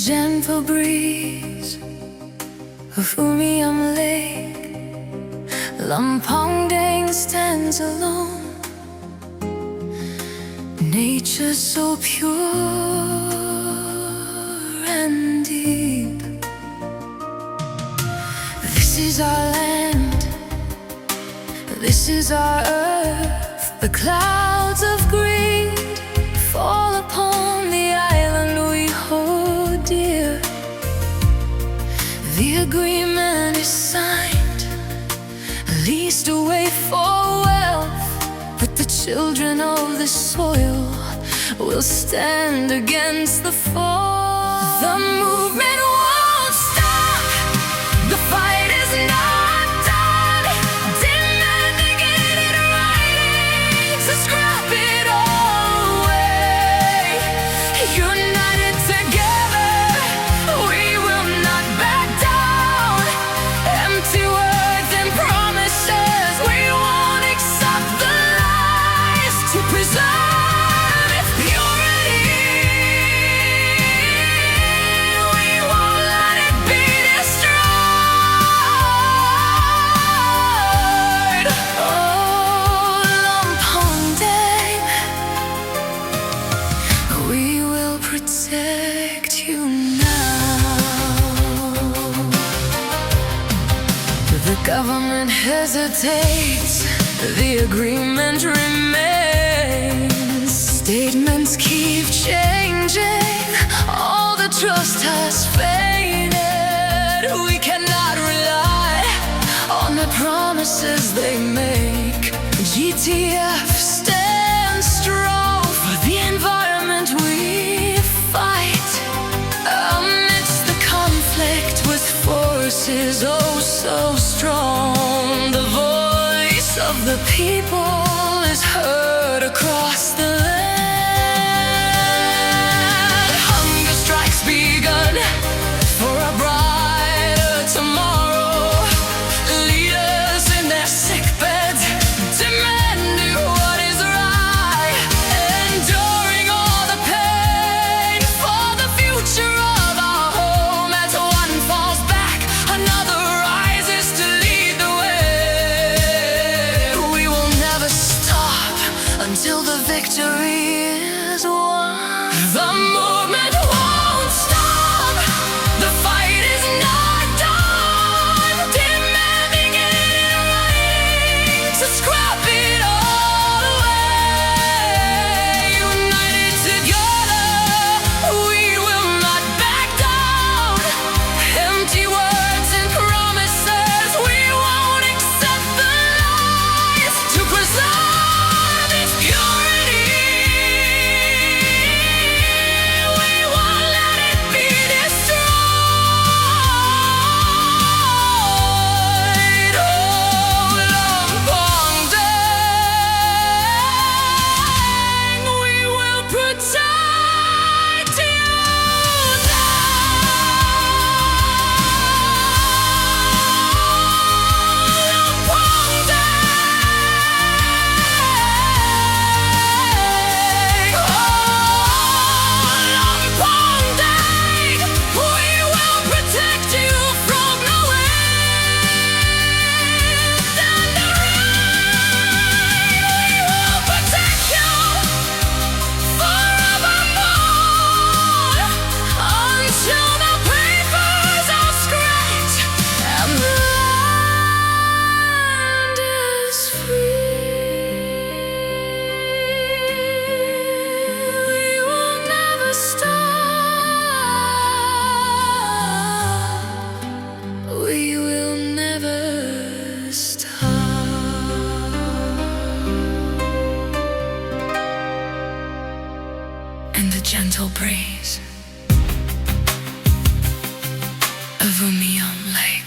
gentle breeze of Umiam Lake, Lampong stands alone. Nature so pure and deep. This is our land, this is our earth. The clouds of greed fall upon the island we hold dear. The agreement is signed, leased away for wealth, but the children of the soil will stand against the fall. The movement won't stop, the fight is not done. Demanding it in writing to scrap it all away. United together, we will not back down. Empty words and promises, we won't accept the lies. To preserve its purity, we won't let it be destroyed. Oh, Lampong Dang, we will protect you now. The government hesitates, the agreement remains. Statements keep changing, all the trust has faded. We cannot rely on the promises they make. GTF stands strong for the environment we fight. Amidst the conflict with forces oh so strong, the voice of the people is heard across the land. Hunger strikes begun for a brighter tomorrow. Leaders in their sick beds demanding what is right, enduring all the pain for the future of our home. As one falls back, another rises to lead the way. We will never stop until the victory is won. The movement won't stop, the fight is not done. Demanding it in writing to scrap it all away. United together, we will not back down. Empty words and promises, we won't accept the lies. To preserve its purity, we won't let it be destroyed. Oh, Lampong Dang, we will protect you now. Lampong Dang, oh, Lampong Dang, we will protect you from the wind and the rain. We will protect you forevermore until the papers are scratched and the land is free. We will never stop. We will never stop. And the gentle breeze of Umiam Lake.